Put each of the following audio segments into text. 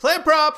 Clamp prop!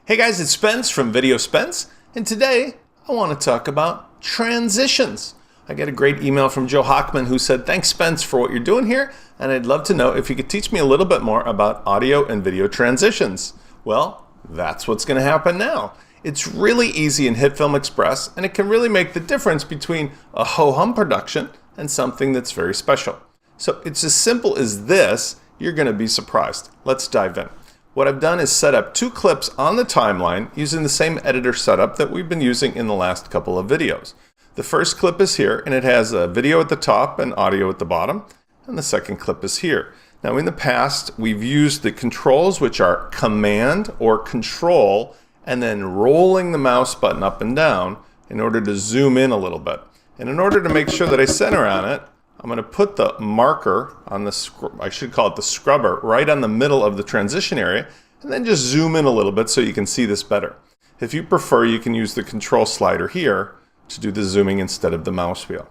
Hey guys, it's Spence from Video Spence, and today I want to talk about transitions. I got a great email from Joe Hockman who said, "Thanks Spence for what you're doing here, and I'd love to know if you could teach me a little bit more about audio and video transitions." Well, that's what's going to happen now. It's really easy in HitFilm Express, and it can really make the difference between a ho-hum production and something that's very special. So it's as simple as this. You're going to be surprised. Let's dive in. What I've done is set up two clips on the timeline using the same editor setup that we've been using in the last couple of videos. The first clip is here, and it has a video at the top and audio at the bottom, and the second clip is here. Now in the past, we've used the controls, which are Command or Control, and then rolling the mouse button up and down in order to zoom in a little bit. And in order to make sure that I center on it, I'm going to put the marker on the, I should call it the scrubber, right on the middle of the transition area, and then just zoom in a little bit so you can see this better. If you prefer, you can use the control slider here to do the zooming instead of the mouse wheel.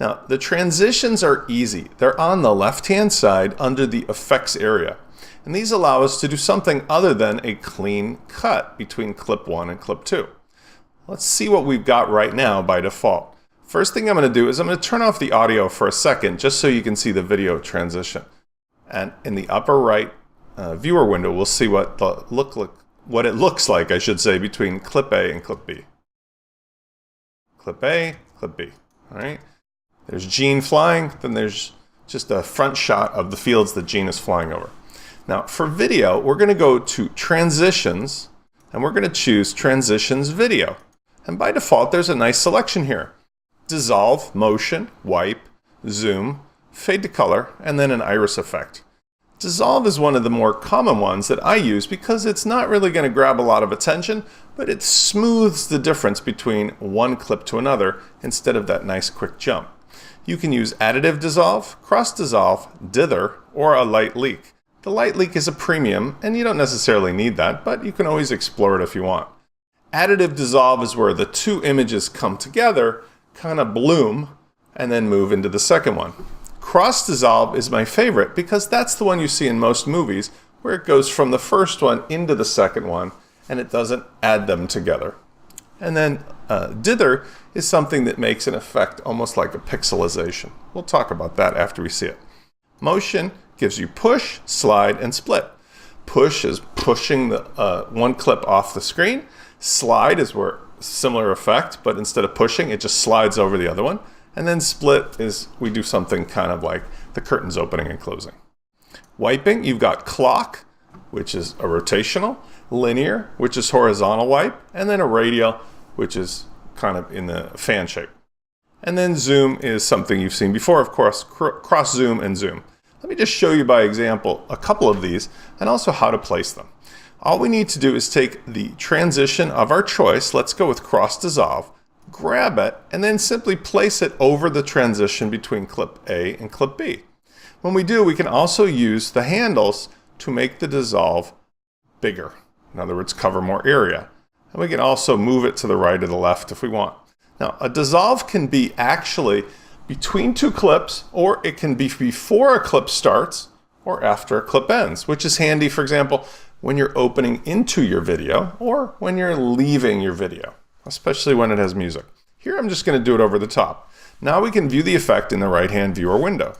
Now, the transitions are easy. They're on the left-hand side under the effects area. And these allow us to do something other than a clean cut between clip 1 and clip 2. Let's see what we've got right now by default. First thing I'm going to do is I'm going to turn off the audio for a second just so you can see the video transition. And in the upper right viewer window, we'll see what it looks like, I should say, between clip A and clip B. Clip A, clip B. All right. There's Gene flying, then there's just a front shot of the fields that Gene is flying over. Now for video, we're going to go to Transitions, and we're going to choose Transitions Video. And by default, there's a nice selection here. Dissolve, motion, wipe, zoom, fade to color, and then an iris effect. Dissolve is one of the more common ones that I use because it's not really going to grab a lot of attention, but it smooths the difference between one clip to another instead of that nice quick jump. You can use additive dissolve, cross dissolve, dither, or a light leak. The light leak is a premium, and you don't necessarily need that, but you can always explore it if you want. Additive dissolve is where the two images come together, kind of bloom, and then move into the second one. Cross dissolve is my favorite because that's the one you see in most movies where it goes from the first one into the second one and it doesn't add them together. And then dither is something that makes an effect almost like a pixelization. We'll talk about that after we see it. Motion gives you push, slide, and split. Push is pushing the one clip off the screen. Slide is where similar effect, but instead of pushing, it just slides over the other one. And then split is we do something kind of like the curtains opening and closing. Wiping, you've got clock, which is a rotational, linear, which is horizontal wipe, and then a radial, which is kind of in the fan shape. And then zoom is something you've seen before, of course, cross zoom and zoom. Let me just show you by example a couple of these and also how to place them. All we need to do is take the transition of our choice, let's go with cross dissolve, grab it, and then simply place it over the transition between clip A and clip B. When we do, we can also use the handles to make the dissolve bigger. In other words, cover more area. And we can also move it to the right or the left if we want. Now, a dissolve can be actually between two clips, or it can be before a clip starts or after a clip ends, which is handy, for example, when you're opening into your video or when you're leaving your video, especially when it has music. Here I'm just going to do it over the top. Now we can view the effect in the right-hand viewer window.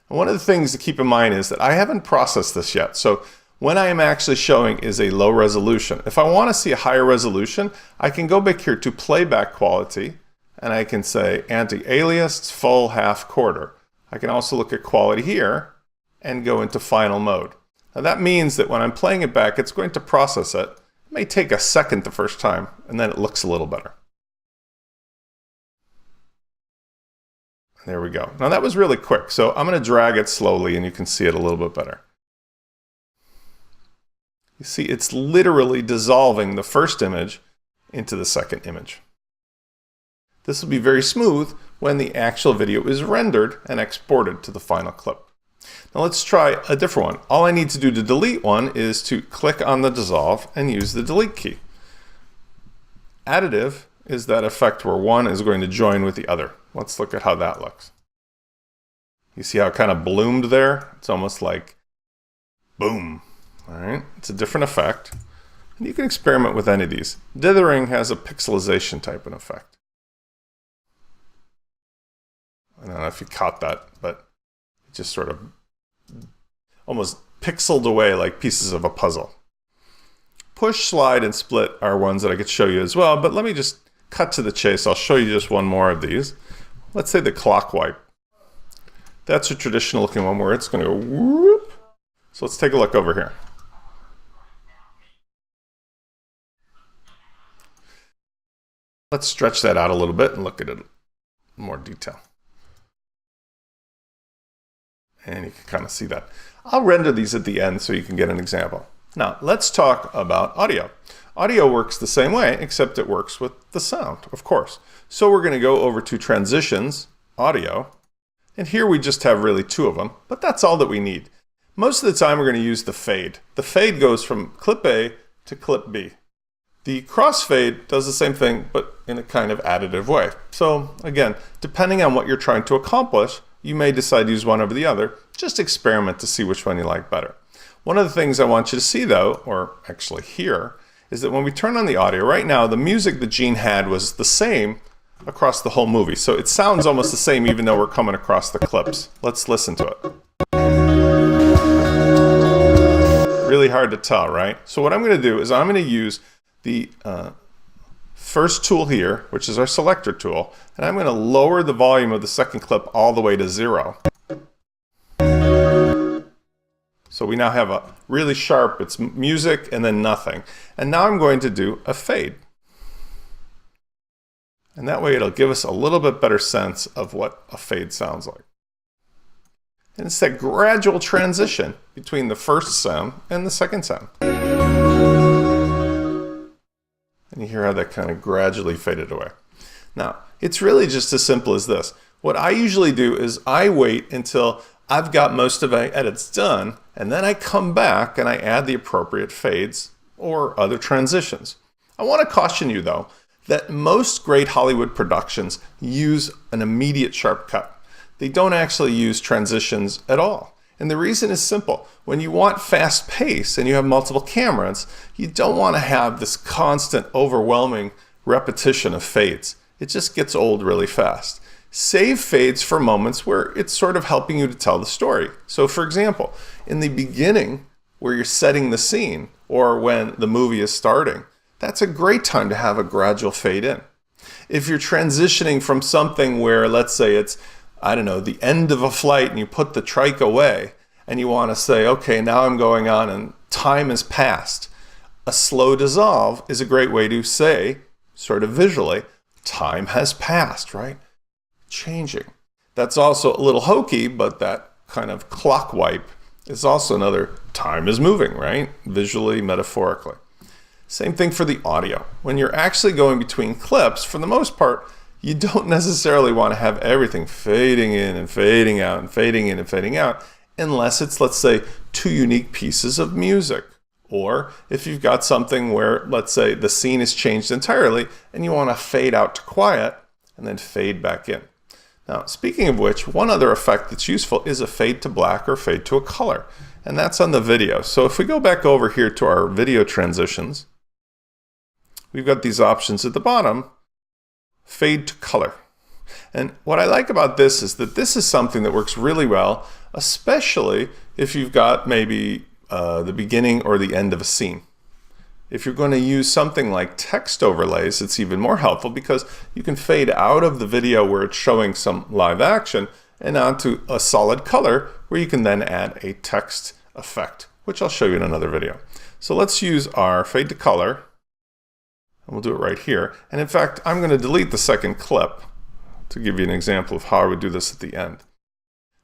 And one of the things to keep in mind is that I haven't processed this yet. So when I am actually showing is a low resolution. If I want to see a higher resolution, I can go back here to playback quality and I can say anti-aliased, full, half, quarter. I can also look at quality here and go into final mode. Now that means that when I'm playing it back, it's going to process it. It may take a second the first time, and then it looks a little better. There we go. Now that was really quick, so I'm going to drag it slowly and you can see it a little bit better. You see, it's literally dissolving the first image into the second image. This will be very smooth when the actual video is rendered and exported to the final clip. Now let's try a different one. All I need to do to delete one is to click on the dissolve and use the delete key. Additive is that effect where one is going to join with the other. Let's look at how that looks. You see how it kind of bloomed there? It's almost like boom. All right, it's a different effect. And you can experiment with any of these. Dithering has a pixelization type of effect. I don't know if you caught that, but it just sort of almost pixeled away like pieces of a puzzle. Push, slide, and split are ones that I could show you as well, but let me just cut to the chase. I'll show you just one more of these. Let's say the clock wipe. That's a traditional looking one where it's going to go whoop. So let's take a look over here. Let's stretch that out a little bit and look at it in more detail. And you can kind of see that. I'll render these at the end so you can get an example. Now, let's talk about audio. Audio works the same way, except it works with the sound, of course. So we're going to go over to Transitions, Audio, and here we just have really two of them, but that's all that we need. Most of the time we're going to use the fade. The fade goes from clip A to clip B. The crossfade does the same thing, but in a kind of additive way. So again, depending on what you're trying to accomplish, you may decide to use one over the other. Just experiment to see which one you like better. One of the things I want you to see though, or actually hear, is that when we turn on the audio, right now the music that Gene had was the same across the whole movie. So it sounds almost the same even though we're coming across the clips. Let's listen to it. Really hard to tell, right? So what I'm going to do is I'm going to use the first tool here, which is our selector tool, and I'm going to lower the volume of the second clip all the way to 0. So we now have a really sharp, it's music and then nothing. And now I'm going to do a fade. And that way it'll give us a little bit better sense of what a fade sounds like. And it's that gradual transition between the first sound and the second sound. And you hear how that kind of gradually faded away. Now, it's really just as simple as this. What I usually do is I wait until I've got most of my edits done, and then I come back and I add the appropriate fades or other transitions. I want to caution you though, that most great Hollywood productions use an immediate sharp cut. They don't actually use transitions at all. And the reason is simple. When you want fast pace and you have multiple cameras, you don't want to have this constant overwhelming repetition of fades. It just gets old really fast. Save fades for moments where it's sort of helping you to tell the story. So for example, in the beginning where you're setting the scene or when the movie is starting, that's a great time to have a gradual fade in. If you're transitioning from something where, let's say it's, I don't know, the end of a flight and you put the trike away and you want to say, okay, now I'm going on and time has passed. A slow dissolve is a great way to say, sort of visually, time has passed, right? Changing. That's also a little hokey, but that kind of clock wipe is also another time is moving, right? Visually, metaphorically. Same thing for the audio. When you're actually going between clips, for the most part, you don't necessarily want to have everything fading in and fading out and fading in and fading out unless it's, let's say, two unique pieces of music. Or if you've got something where, let's say, the scene is changed entirely and you want to fade out to quiet and then fade back in. Now, speaking of which, one other effect that's useful is a fade to black or fade to a color. And that's on the video. So if we go back over here to our video transitions, we've got these options at the bottom. Fade to color. And what I like about this is that this is something that works really well, especially if you've got maybe the beginning or the end of a scene. If you're going to use something like text overlays, it's even more helpful because you can fade out of the video where it's showing some live action and onto a solid color where you can then add a text effect, which I'll show you in another video. So let's use our fade to color. We'll do it right here. And in fact, I'm going to delete the second clip to give you an example of how I would do this at the end.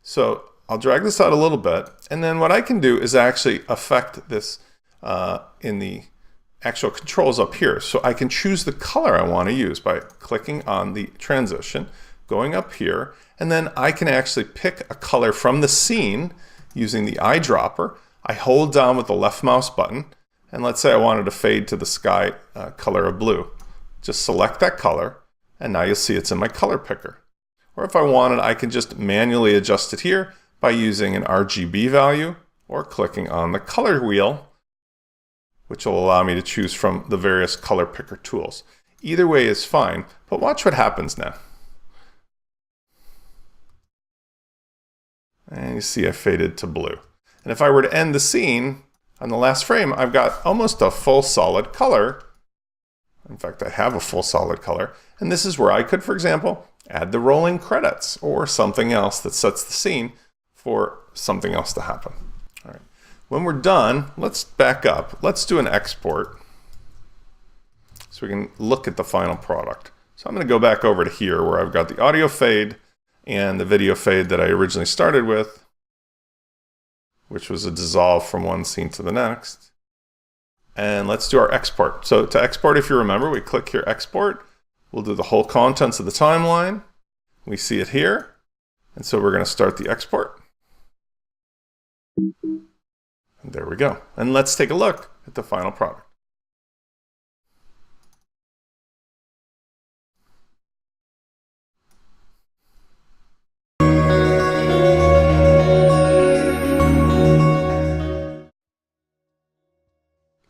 So I'll drag this out a little bit. And then what I can do is actually affect this in the actual controls up here. So I can choose the color I want to use by clicking on the transition, going up here, and then I can actually pick a color from the scene using the eyedropper. I hold down with the left mouse button. And let's say I wanted to fade to the sky color of blue. Just select that color, and now you'll see it's in my color picker. Or if I wanted, I can just manually adjust it here by using an RGB value or clicking on the color wheel, which will allow me to choose from the various color picker tools. Either way is fine, but watch what happens now. And you see I faded to blue. And if I were to end the scene, on the last frame, I've got almost a full solid color. In fact, I have a full solid color. And this is where I could, for example, add the rolling credits or something else that sets the scene for something else to happen. All right. When we're done, let's back up. Let's do an export so we can look at the final product. So I'm going to go back over to here where I've got the audio fade and the video fade that I originally started with, which was a dissolve from one scene to the next. And let's do our export. So to export, if you remember, we click here, export. We'll do the whole contents of the timeline. We see it here. And so we're going to start the export. And there we go. And let's take a look at the final product.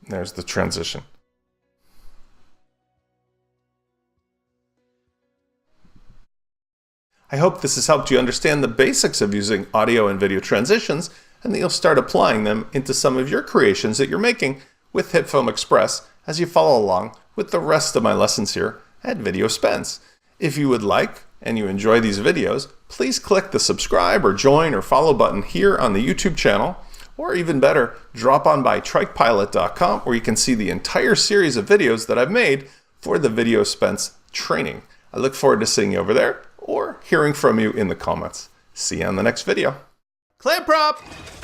There's the transition. I hope this has helped you understand the basics of using audio and video transitions, and that you'll start applying them into some of your creations that you're making with HitFilm Express as you follow along with the rest of my lessons here at Video Spence. If you would like and you enjoy these videos, please click the subscribe or join or follow button here on the YouTube channel. Or even better, drop on by trikepilot.com where you can see the entire series of videos that I've made for the Video Spence training. I look forward to seeing you over there or hearing from you in the comments. See you on the next video. Clamp prop!